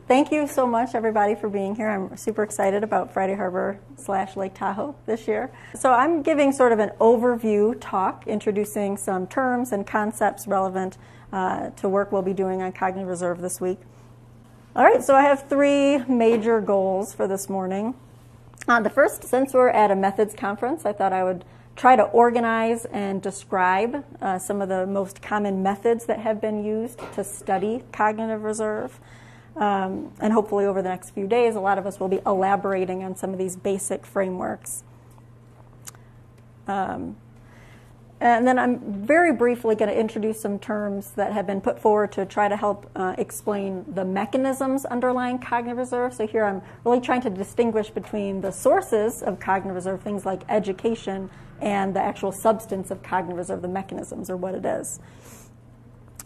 Thank you so much, everybody, for being here. I'm super excited about Friday Harbor / Lake Tahoe this year. So I'm giving sort of an overview talk, introducing some terms and concepts relevant to work we'll be doing on cognitive reserve this week. All right, so I have three major goals for this morning. The first, since we're at a methods conference, I thought I would try to organize and describe some of the most common methods that have been used to study cognitive reserve. And hopefully over the next few days, a lot of us will be elaborating on some of these basic frameworks. And then I'm very briefly going to introduce some terms that have been put forward to try to help explain the mechanisms underlying cognitive reserve. So here I'm really trying to distinguish between the sources of cognitive reserve, things like education, and the actual substance of cognitive reserve, the mechanisms, or what it is.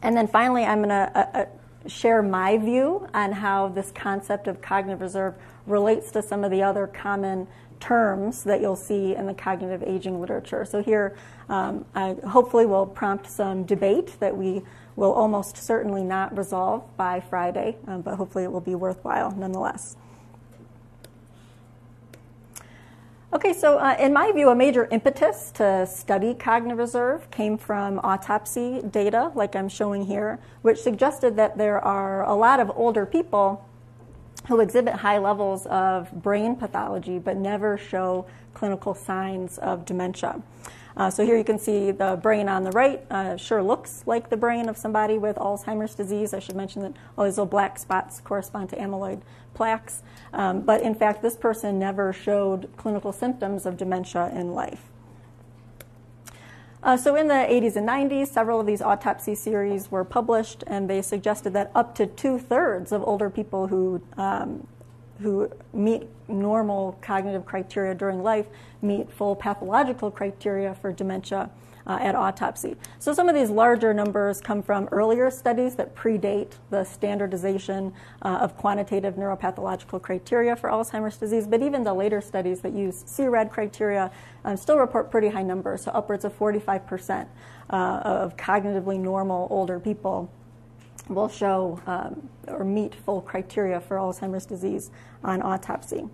And then finally, I'm going to share my view on how this concept of cognitive reserve relates to some of the other common terms that you'll see in the cognitive aging literature. So here, I hopefully will prompt some debate that we will almost certainly not resolve by Friday, but hopefully it will be worthwhile nonetheless. Okay, so in my view, a major impetus to study cognitive reserve came from autopsy data, like I'm showing here, which suggested that there are a lot of older people who exhibit high levels of brain pathology but never show clinical signs of dementia. So here you can see the brain on the right sure looks like the brain of somebody with Alzheimer's disease. I should mention that all these little black spots correspond to amyloid plaques. But in fact, this person never showed clinical symptoms of dementia in life. So in the 80s and 90s, several of these autopsy series were published, and they suggested that up to 2/3 of older people who meet normal cognitive criteria during life meet full pathological criteria for dementia at autopsy. So some of these larger numbers come from earlier studies that predate the standardization of quantitative neuropathological criteria for Alzheimer's disease, but even the later studies that use CRAD criteria still report pretty high numbers, so upwards of 45% of cognitively normal older people will show or meet full criteria for Alzheimer's disease on autopsy.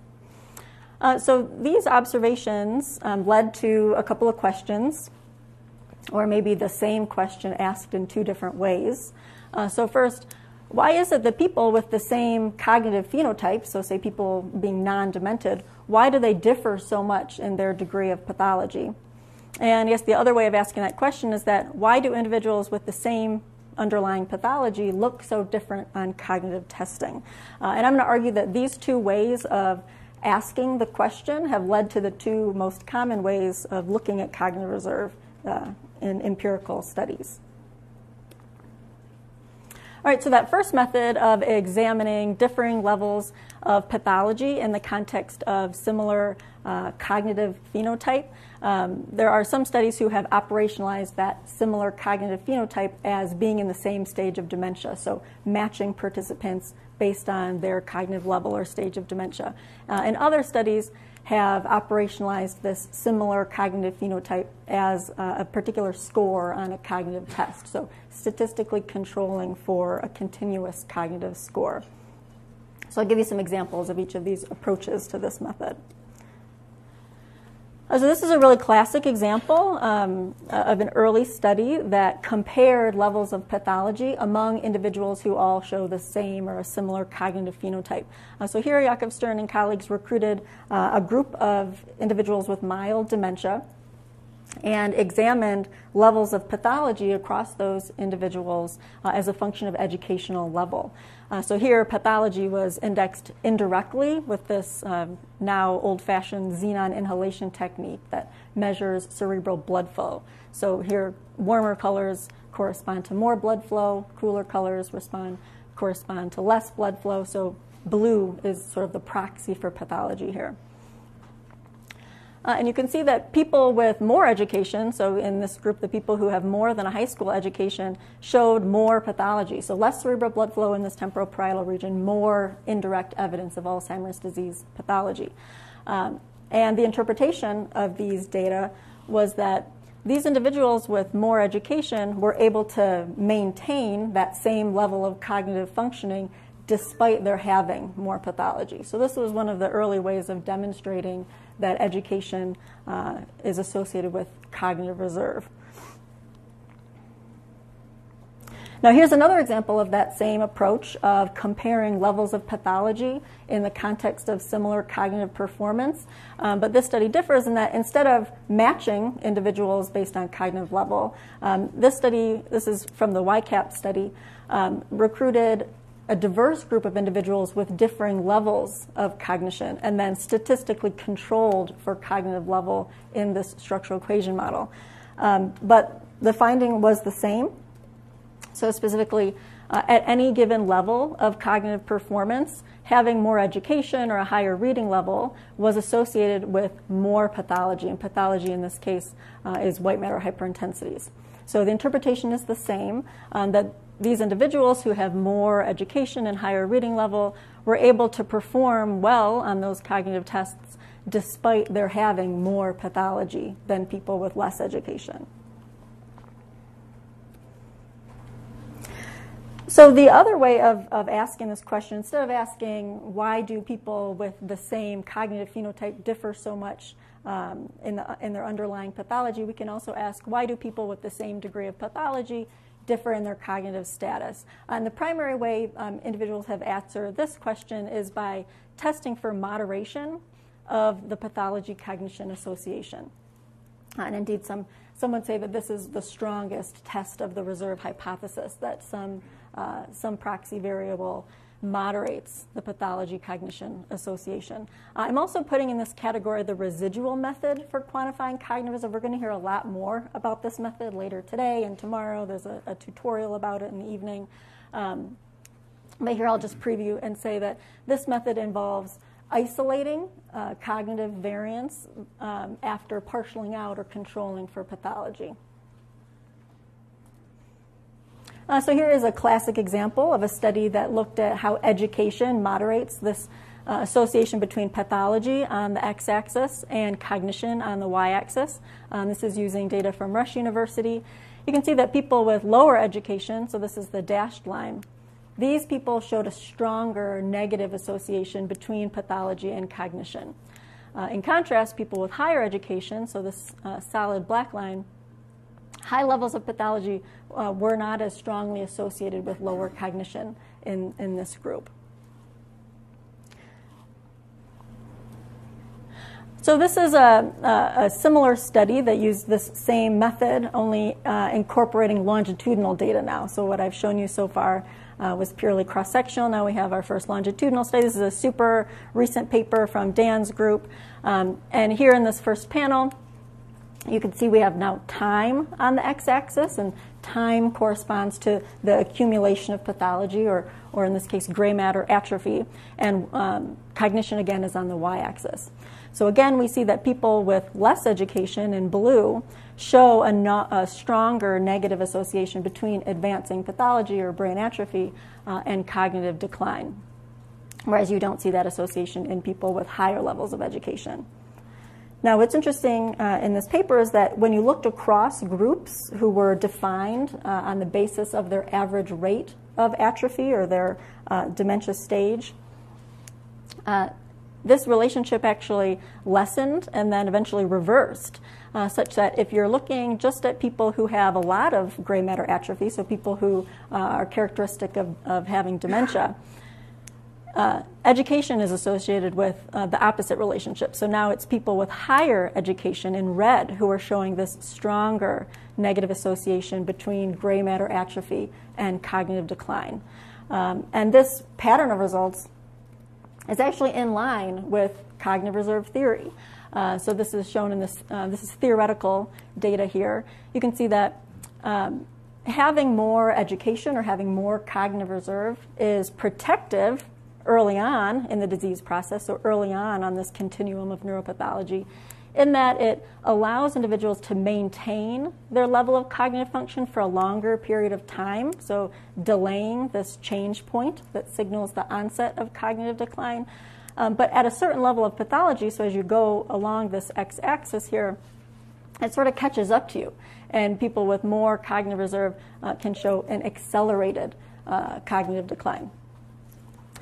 So these observations led to a couple of questions, or maybe the same question asked in two different ways. So first, why is it that people with the same cognitive phenotype, so say people being non-demented, why do they differ so much in their degree of pathology? And I guess the other way of asking that question is that why do individuals with the same underlying pathology look so different on cognitive testing? And I'm going to argue that these two ways of asking the question have led to the two most common ways of looking at cognitive reserve in empirical studies. All right, so that first method of examining differing levels of pathology in the context of similar cognitive phenotype, there are some studies who have operationalized that similar cognitive phenotype as being in the same stage of dementia, so matching participants based on their cognitive level or stage of dementia. And other studies have operationalized this similar cognitive phenotype as a particular score on a cognitive test, so statistically controlling for a continuous cognitive score. So I'll give you some examples of each of these approaches to this method. So this is a really classic example of an early study that compared levels of pathology among individuals who all show the same or a similar cognitive phenotype. So here, Jakob Stern and colleagues recruited a group of individuals with mild dementia and examined levels of pathology across those individuals as a function of educational level. So here, pathology was indexed indirectly with this now old-fashioned xenon inhalation technique that measures cerebral blood flow. So here, warmer colors correspond to more blood flow, cooler colors correspond to less blood flow. So blue is sort of the proxy for pathology here. And you can see that people with more education, so in this group, the people who have more than a high school education, showed more pathology. So less cerebral blood flow in this temporal-parietal region, more indirect evidence of Alzheimer's disease pathology. And the interpretation of these data was that these individuals with more education were able to maintain that same level of cognitive functioning despite their having more pathology. So this was one of the early ways of demonstrating that education is associated with cognitive reserve. Now here's another example of that same approach of comparing levels of pathology in the context of similar cognitive performance. But this study differs in that instead of matching individuals based on cognitive level, this is from the YCAP study, recruited a diverse group of individuals with differing levels of cognition and then statistically controlled for cognitive level in this structural equation model. But the finding was the same. So specifically, at any given level of cognitive performance, having more education or a higher reading level was associated with more pathology. And pathology in this case is white matter hyperintensities. So the interpretation is the same, that these individuals who have more education and higher reading level were able to perform well on those cognitive tests despite their having more pathology than people with less education. So the other way of asking this question, instead of asking why do people with the same cognitive phenotype differ so much in their underlying pathology, we can also ask why do people with the same degree of pathology differ in their cognitive status. And the primary way individuals have answered this question is by testing for moderation of the pathology-cognition association. And indeed, some would say that this is the strongest test of the reserve hypothesis, that some proxy variable moderates the pathology-cognition association. I'm also putting in this category the residual method for quantifying cognitive reserve. We're going to hear a lot more about this method later today and tomorrow. There's a tutorial about it in the evening. But here I'll just preview and say that this method involves isolating cognitive variance after partialing out or controlling for pathology. So here is a classic example of a study that looked at how education moderates this association between pathology on the x-axis and cognition on the y-axis. This is using data from Rush University. You can see that people with lower education, so this is the dashed line, these people showed a stronger negative association between pathology and cognition. In contrast, people with higher education, so this solid black line, high levels of pathology were not as strongly associated with lower cognition in this group. So this is a similar study that used this same method, only incorporating longitudinal data now. So what I've shown you so far was purely cross-sectional. Now we have our first longitudinal study. This is a super recent paper from Dan's group. And here in this first panel, you can see we have now time on the x-axis, and time corresponds to the accumulation of pathology, or in this case, gray matter atrophy. And cognition, again, is on the y-axis. So again, we see that people with less education in blue show a stronger negative association between advancing pathology or brain atrophy and cognitive decline, whereas you don't see that association in people with higher levels of education. Now, what's interesting in this paper is that when you looked across groups who were defined on the basis of their average rate of atrophy or their dementia stage, this relationship actually lessened and then eventually reversed, such that if you're looking just at people who have a lot of gray matter atrophy, so people who are characteristic of having dementia, education is associated with the opposite relationship. So now it's people with higher education in red who are showing this stronger negative association between gray matter atrophy and cognitive decline. And this pattern of results is actually in line with cognitive reserve theory. So this is shown in this, this is theoretical data here. You can see that having more education or having more cognitive reserve is protective early on in the disease process, so early on this continuum of neuropathology, in that it allows individuals to maintain their level of cognitive function for a longer period of time, so delaying this change point that signals the onset of cognitive decline. But at a certain level of pathology, so as you go along this x-axis here, it sort of catches up to you. And people with more cognitive reserve can show an accelerated cognitive decline.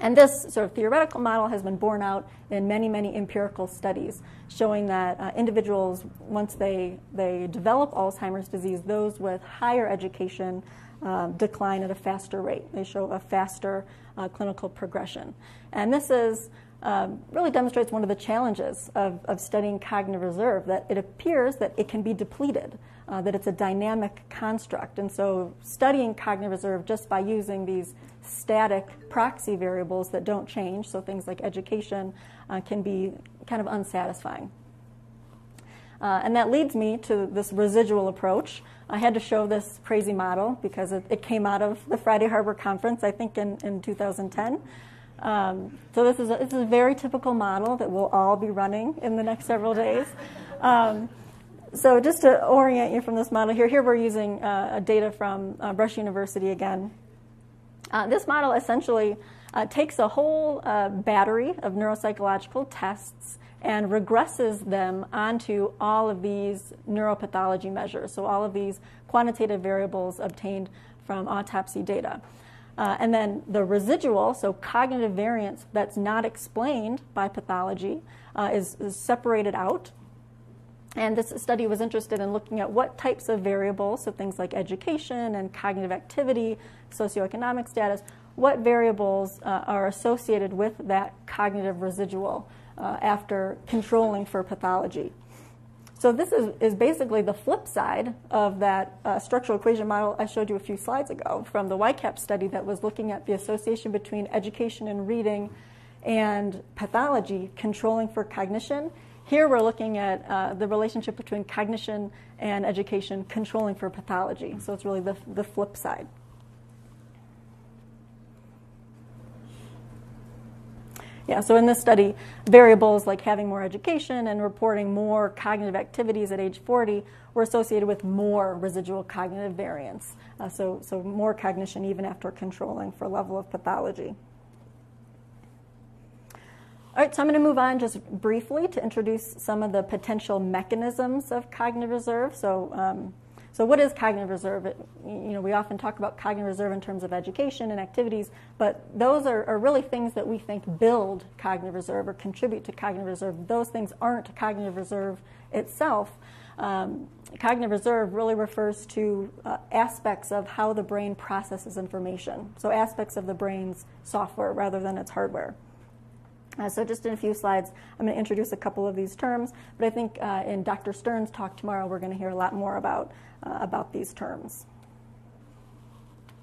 And this sort of theoretical model has been borne out in many, many empirical studies showing that individuals, once they develop Alzheimer's disease, those with higher education decline at a faster rate. They show a faster clinical progression. And this is really demonstrates one of the challenges of studying cognitive reserve, that it appears that it can be depleted, that it's a dynamic construct. And so studying cognitive reserve just by using these static proxy variables that don't change, so things like education, can be kind of unsatisfying. And that leads me to this residual approach. I had to show this crazy model because it came out of the Friday Harbor Conference, I think in 2010. So this is a very typical model that we'll all be running in the next several days. So just to orient you from this model here we're using data from Rush University again. This model essentially takes a whole battery of neuropsychological tests and regresses them onto all of these neuropathology measures, so all of these quantitative variables obtained from autopsy data. And then the residual, so cognitive variance that's not explained by pathology, is separated out. And this study was interested in looking at what types of variables, so things like education and cognitive activity, socioeconomic status, what variables are associated with that cognitive residual after controlling for pathology. So this is basically the flip side of that structural equation model I showed you a few slides ago from the YCAP study that was looking at the association between education and reading and pathology controlling for cognition. Here we're looking at the relationship between cognition and education controlling for pathology. So it's really the flip side. Yeah, so in this study, variables like having more education and reporting more cognitive activities at age 40 were associated with more residual cognitive variance. So more cognition even after controlling for level of pathology. All right, so I'm going to move on just briefly to introduce some of the potential mechanisms of cognitive reserve. So what is cognitive reserve? We often talk about cognitive reserve in terms of education and activities, but those are really things that we think build cognitive reserve or contribute to cognitive reserve. Those things aren't cognitive reserve itself. Cognitive reserve really refers to aspects of how the brain processes information, so aspects of the brain's software rather than its hardware. So just in a few slides, I'm going to introduce a couple of these terms, but I think in Dr. Stern's talk tomorrow, we're going to hear a lot more about these terms.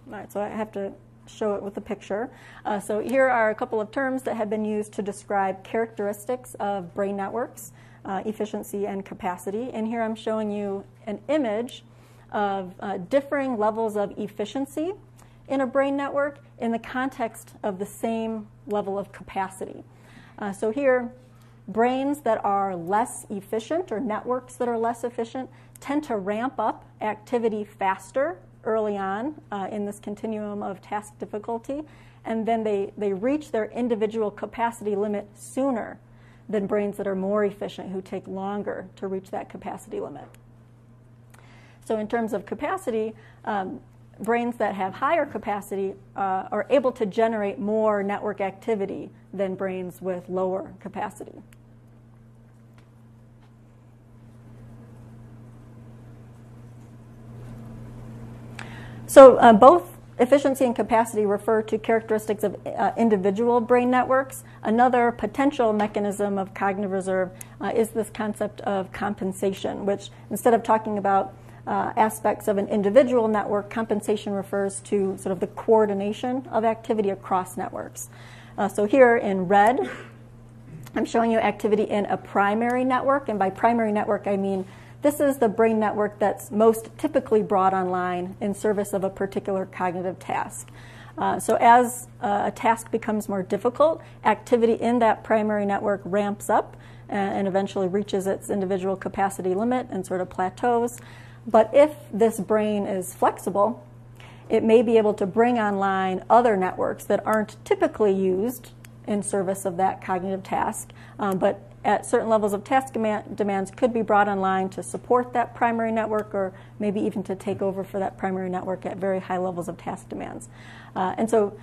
All right, so I have to show it with a picture. So here are a couple of terms that have been used to describe characteristics of brain networks, efficiency and capacity. And here I'm showing you an image of differing levels of efficiency in a brain network in the context of the same level of capacity. So here, brains that are less efficient or networks that are less efficient tend to ramp up activity faster early on in this continuum of task difficulty, and then they reach their individual capacity limit sooner than brains that are more efficient who take longer to reach that capacity limit. So in terms of capacity, brains that have higher capacity are able to generate more network activity than brains with lower capacity. So both efficiency and capacity refer to characteristics of individual brain networks. Another potential mechanism of cognitive reserve is this concept of compensation, which instead of talking about aspects of an individual network, compensation refers to sort of the coordination of activity across networks. So here in red, I'm showing you activity in a primary network, and by primary network I mean this is the brain network that's most typically brought online in service of a particular cognitive task. So as a task becomes more difficult, activity in that primary network ramps up and eventually reaches its individual capacity limit and sort of plateaus. But if this brain is flexible, it may be able to bring online other networks that aren't typically used in service of that cognitive task, but at certain levels of task demands could be brought online to support that primary network or maybe even to take over for that primary network at very high levels of task demands. And so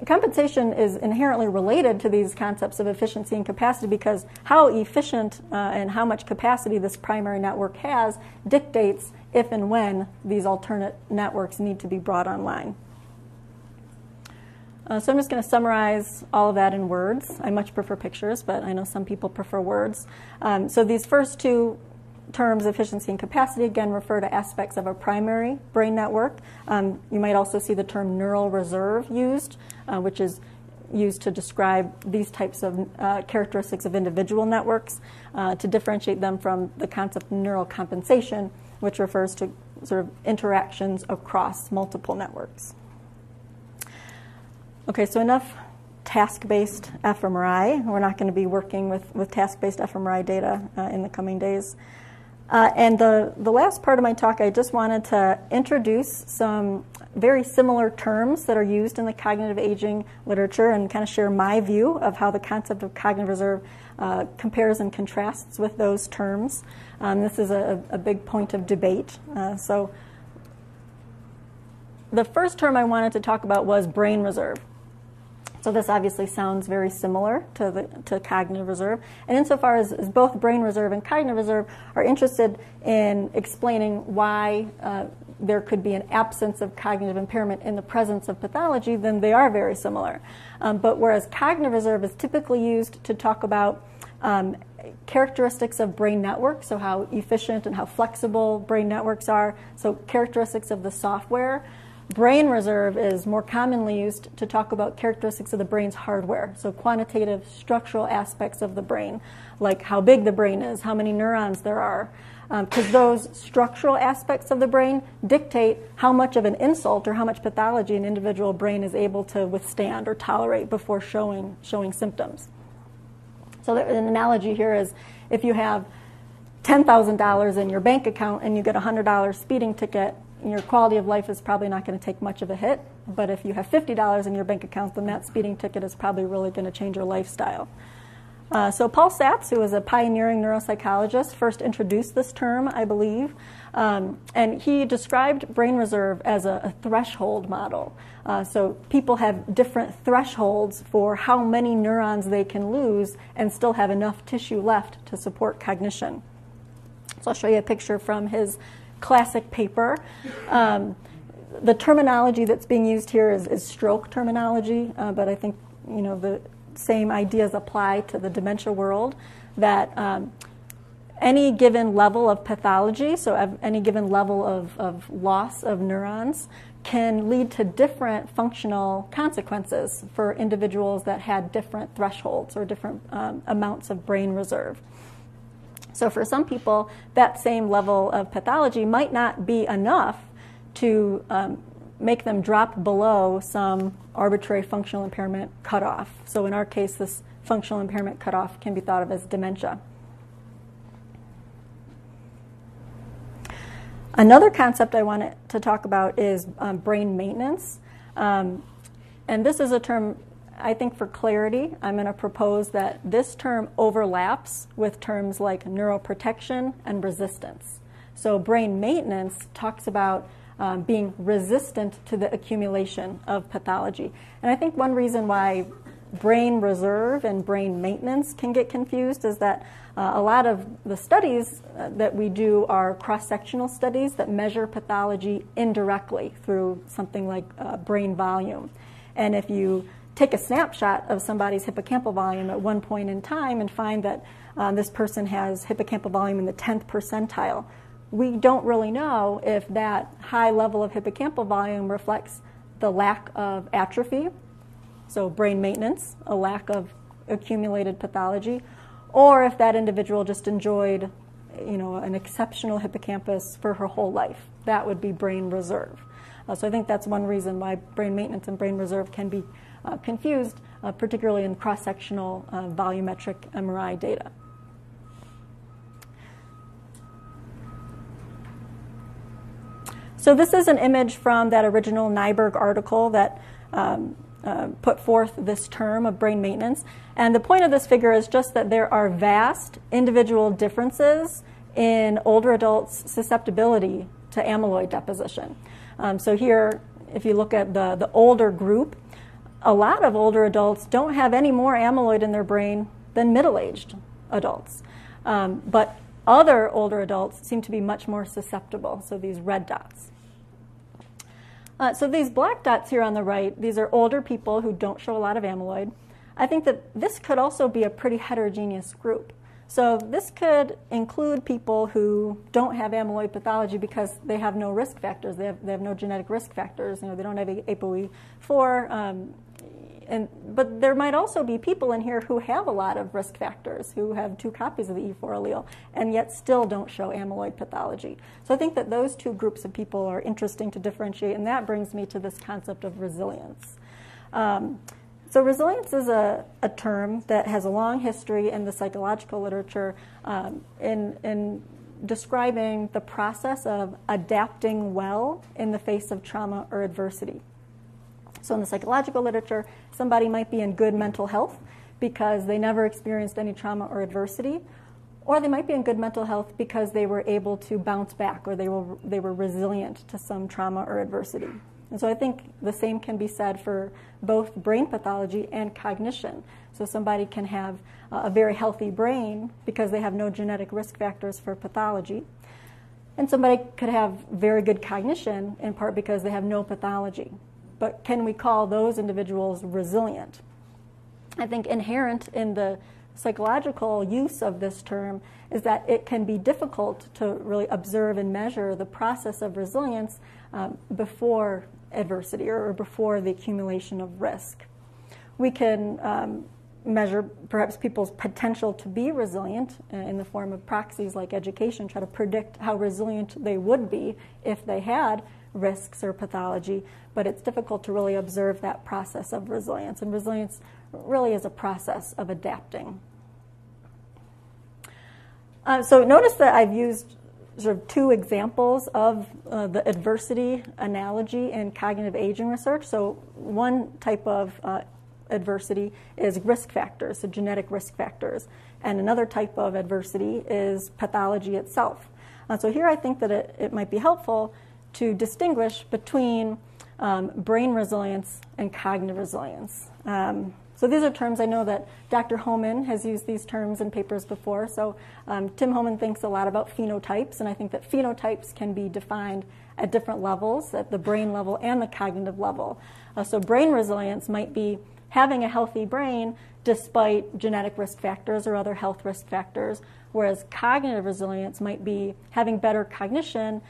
compensation is inherently related to these concepts of efficiency and capacity, because how efficient and how much capacity this primary network has dictates if and when these alternate networks need to be brought online. So I'm just going to summarize all of that in words. I much prefer pictures, but I know some people prefer words. So these first two terms, efficiency and capacity, again refer to aspects of a primary brain network. You might also see the term neural reserve used, which is used to describe these types of characteristics of individual networks, to differentiate them from the concept of neural compensation, which refers to sort of interactions across multiple networks. Okay, so enough task-based fMRI. We're not going to be working with task-based fMRI data in the coming days. And the last part of my talk, I just wanted to introduce some very similar terms that are used in the cognitive aging literature and kind of share my view of how the concept of cognitive reserve compares and contrasts with those terms. This is a big point of debate. So the first term I wanted to talk about was brain reserve. So this obviously sounds very similar to cognitive reserve. And insofar as both brain reserve and cognitive reserve are interested in explaining why there could be an absence of cognitive impairment in the presence of pathology, then they are very similar. But whereas cognitive reserve is typically used to talk about characteristics of brain networks, so how efficient and how flexible brain networks are, so characteristics of the software, brain reserve is more commonly used to talk about characteristics of the brain's hardware, so quantitative structural aspects of the brain, like how big the brain is, how many neurons there are, because those structural aspects of the brain dictate how much of an insult or how much pathology an individual brain is able to withstand or tolerate before showing symptoms. So an analogy here is if you have $10,000 in your bank account and you get a $100 speeding ticket, your quality of life is probably not going to take much of a hit. But if you have $50 in your bank account, then that speeding ticket is probably really going to change your lifestyle. So Paul Satz, who was a pioneering neuropsychologist, first introduced this term, I believe. And he described brain reserve as a threshold model. So people have different thresholds for how many neurons they can lose and still have enough tissue left to support cognition. So I'll show you a picture from his classic paper. The terminology that's being used here is stroke terminology, but I think the same ideas apply to the dementia world, that any given level of pathology, so any given level of loss of neurons, can lead to different functional consequences for individuals that had different thresholds or different amounts of brain reserve. So for some people, that same level of pathology might not be enough to make them drop below some arbitrary functional impairment cutoff. So in our case, this functional impairment cutoff can be thought of as dementia. Another concept I wanted to talk about is brain maintenance. And this is a term, I think for clarity, I'm going to propose that this term overlaps with terms like neuroprotection and resistance. So brain maintenance talks about being resistant to the accumulation of pathology. And I think one reason why brain reserve and brain maintenance can get confused is that a lot of the studies that we do are cross-sectional studies that measure pathology indirectly through something like brain volume. And if you take a snapshot of somebody's hippocampal volume at one point in time and find that this person has hippocampal volume in the 10th percentile, we don't really know if that high level of hippocampal volume reflects the lack of atrophy, so brain maintenance, a lack of accumulated pathology, or if that individual just enjoyed an exceptional hippocampus for her whole life. That would be brain reserve. So I think that's one reason why brain maintenance and brain reserve can be confused, particularly in cross-sectional volumetric MRI data. So this is an image from that original Nyberg article that put forth this term of brain maintenance. And the point of this figure is just that there are vast individual differences in older adults' susceptibility to amyloid deposition. So here, if you look at the older group, a lot of older adults don't have any more amyloid in their brain than middle-aged adults. But other older adults seem to be much more susceptible, so these red dots. So these black dots here on the right, these are older people who don't show a lot of amyloid. I think that this could also be a pretty heterogeneous group. So this could include people who don't have amyloid pathology because they have no risk factors. They have no genetic risk factors. They don't have ApoE4. But there might also be people in here who have a lot of risk factors, who have 2 copies of the E4 allele, and yet still don't show amyloid pathology. So I think that those 2 groups of people are interesting to differentiate, and that brings me to this concept of resilience. So resilience is a term that has a long history in the psychological literature in describing the process of adapting well in the face of trauma or adversity. So in the psychological literature, somebody might be in good mental health because they never experienced any trauma or adversity, or they might be in good mental health because they were able to bounce back, or they were resilient to some trauma or adversity. And so I think the same can be said for both brain pathology and cognition. So somebody can have a very healthy brain because they have no genetic risk factors for pathology. And somebody could have very good cognition in part because they have no pathology. But can we call those individuals resilient? I think inherent in the psychological use of this term is that it can be difficult to really observe and measure the process of resilience before adversity or before the accumulation of risk. We can measure perhaps people's potential to be resilient in the form of proxies like education, try to predict how resilient they would be if they had risks or pathology, but it's difficult to really observe that process of resilience. And resilience really is a process of adapting. So notice that I've used sort of 2 examples of the adversity analogy in cognitive aging research. So one type of adversity is risk factors, so genetic risk factors. And another type of adversity is pathology itself. So here I think that it might be helpful to distinguish between brain resilience and cognitive resilience. So these are terms I know that Dr. Homan has used these terms in papers before. So Tim Homan thinks a lot about phenotypes, and I think that phenotypes can be defined at different levels, at the brain level and the cognitive level. So brain resilience might be having a healthy brain despite genetic risk factors or other health risk factors, whereas cognitive resilience might be having better cognition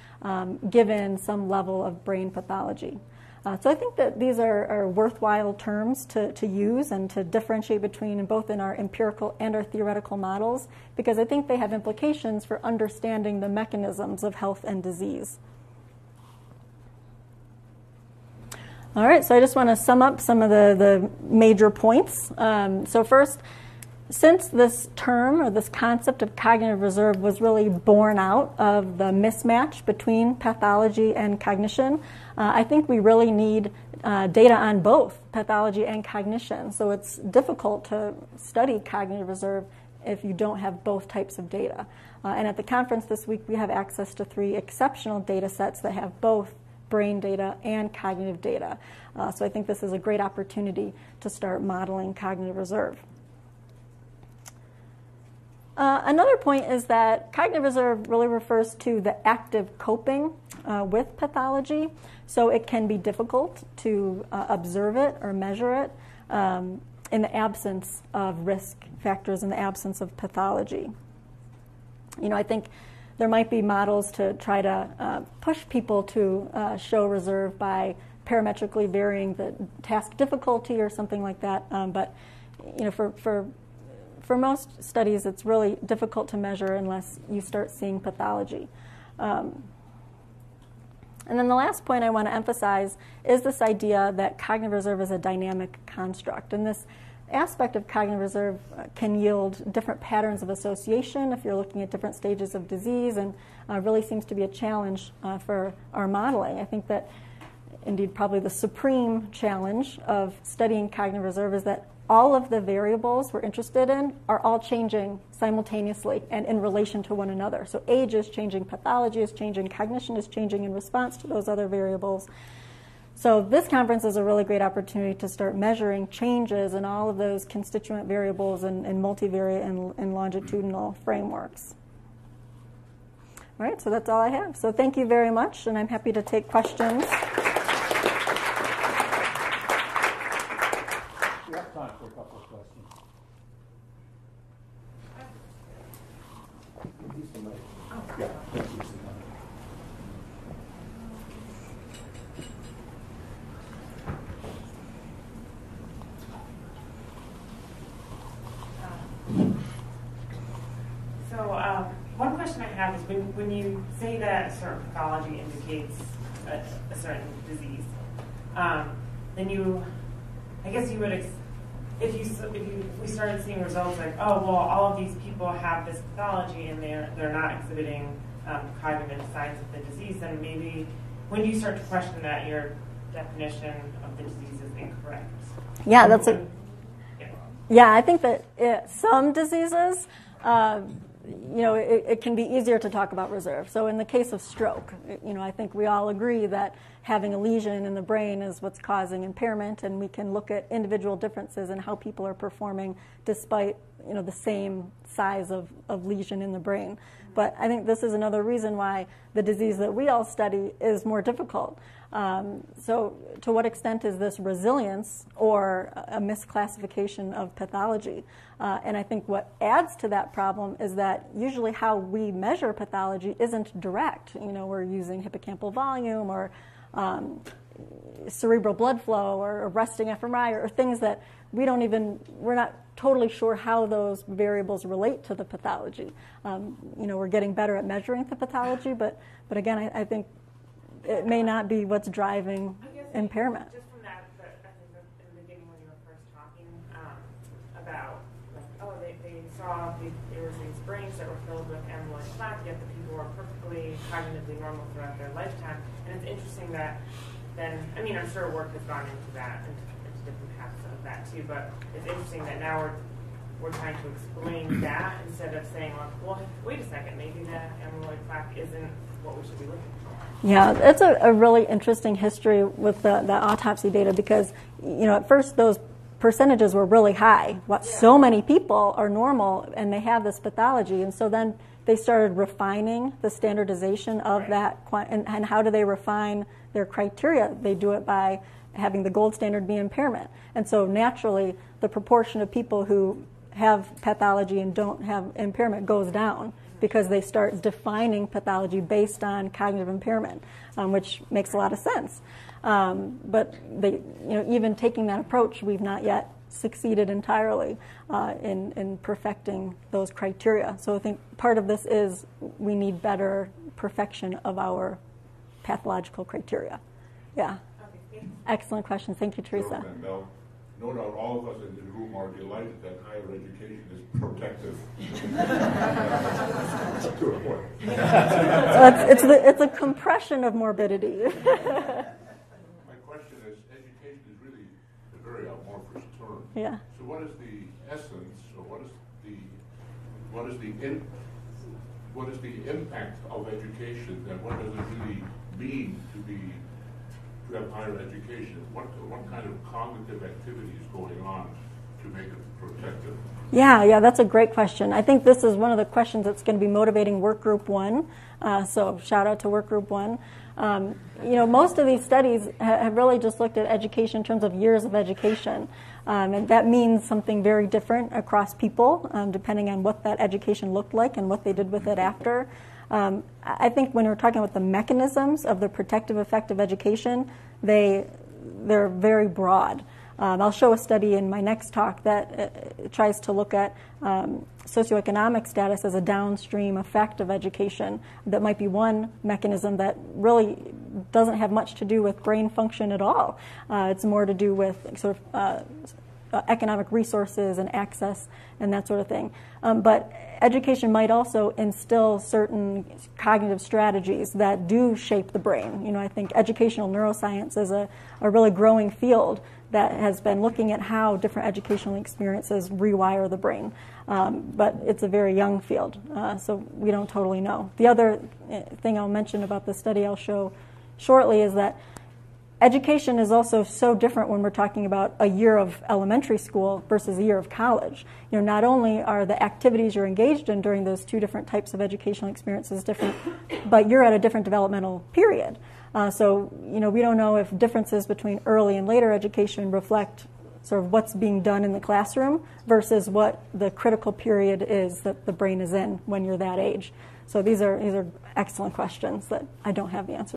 given some level of brain pathology. So I think that these are worthwhile terms to use and to differentiate between both in our empirical and our theoretical models, because I think they have implications for understanding the mechanisms of health and disease. All right, so I just want to sum up some of the major points. So first, since this term or this concept of cognitive reserve was really born out of the mismatch between pathology and cognition, I think we really need data on both pathology and cognition. So it's difficult to study cognitive reserve if you don't have both types of data. And at the conference this week, we have access to 3 exceptional data sets that have both brain data and cognitive data. So I think this is a great opportunity to start modeling cognitive reserve. Another point is that cognitive reserve really refers to the active coping with pathology. So it can be difficult to observe it or measure it in the absence of risk factors, in the absence of pathology. I think there might be models to try to push people to show reserve by parametrically varying the task difficulty or something like that. But for most studies, it's really difficult to measure unless you start seeing pathology. And then the last point I want to emphasize is this idea that cognitive reserve is a dynamic construct. And this aspect of cognitive reserve can yield different patterns of association if you're looking at different stages of disease, and really seems to be a challenge for our modeling. I think that indeed probably the supreme challenge of studying cognitive reserve is that all of the variables we're interested in are all changing simultaneously and in relation to one another. So age is changing, pathology is changing, cognition is changing in response to those other variables. So this conference is a really great opportunity to start measuring changes in all of those constituent variables and multivariate and longitudinal frameworks. All right, so that's all I have. So thank you very much, and I'm happy to take questions. We have time for a couple of questions. Yeah. One question I have is when you say that a certain pathology indicates a certain disease, then I guess you would, if we started seeing results like, oh, well, all of these people have this pathology and they're not exhibiting cognitive signs of the disease, then maybe when you start to question that, your definition of the disease is incorrect. Yeah, I think that some diseases, it can be easier to talk about reserve. So in the case of stroke, I think we all agree that having a lesion in the brain is what's causing impairment, and we can look at individual differences in how people are performing despite, the same size of lesion in the brain. But I think this is another reason why the disease that we all study is more difficult. So to what extent is this resilience or a misclassification of pathology? And I think what adds to that problem is that usually how we measure pathology isn't direct. We're using hippocampal volume or cerebral blood flow or resting fMRI or things that we're not totally sure how those variables relate to the pathology. We're getting better at measuring the pathology, but again, I think it may not be what's driving impairment. Just from that, I think in the beginning when you were first talking about, they saw there was these brains that were filled with amyloid plaque, yet the people were perfectly cognitively normal throughout their lifetime. And it's interesting that then, I'm sure work has gone into that, into different paths of that too, but it's interesting that now we're trying to explain that instead of saying, well, wait a second, maybe the amyloid plaque isn't what we should be looking for. Yeah, it's a really interesting history with the autopsy data because, at first those percentages were really high. So many people are normal and they have this pathology, and so then they started refining the standardization of that. And how do they refine their criteria? They do it by having the gold standard be impairment. And so naturally, the proportion of people who have pathology and don't have impairment goes down because they start defining pathology based on cognitive impairment, which makes a lot of sense. But even taking that approach, we've not yet succeeded entirely in perfecting those criteria. So I think part of this is we need better perfection of our pathological criteria. Yeah. Excellent question. Thank you, Teresa. No doubt all of us in this room are delighted that higher education is protective. To a point. So it's a compression of morbidity. My question is, education is really a very amorphous term. Yeah. So what is the essence, or what is the impact of education, and what does it really mean to have higher education? What kind of cognitive activity is going on to make it protective? Yeah, that's a great question. I think this is one of the questions that's going to be motivating Work Group 1. So shout out to Work Group 1. Most of these studies have really just looked at education in terms of years of education. And that means something very different across people, depending on what that education looked like and what they did with it after. I think when we're talking about the mechanisms of the protective effect of education, they're very broad. I'll show a study in my next talk that tries to look at socioeconomic status as a downstream effect of education. That might be one mechanism that really doesn't have much to do with brain function at all. It's more to do with sort of economic resources and access and that sort of thing. But education might also instill certain cognitive strategies that do shape the brain. I think educational neuroscience is a really growing field that has been looking at how different educational experiences rewire the brain. But it's a very young field, so we don't totally know. The other thing I'll mention about the study I'll show shortly is that education is also so different when we're talking about a year of elementary school versus a year of college. Not only are the activities you're engaged in during those two different types of educational experiences different, but you're at a different developmental period. So we don't know if differences between early and later education reflect sort of what's being done in the classroom versus what the critical period is that the brain is in when you're that age. So these are excellent questions that I don't have the answer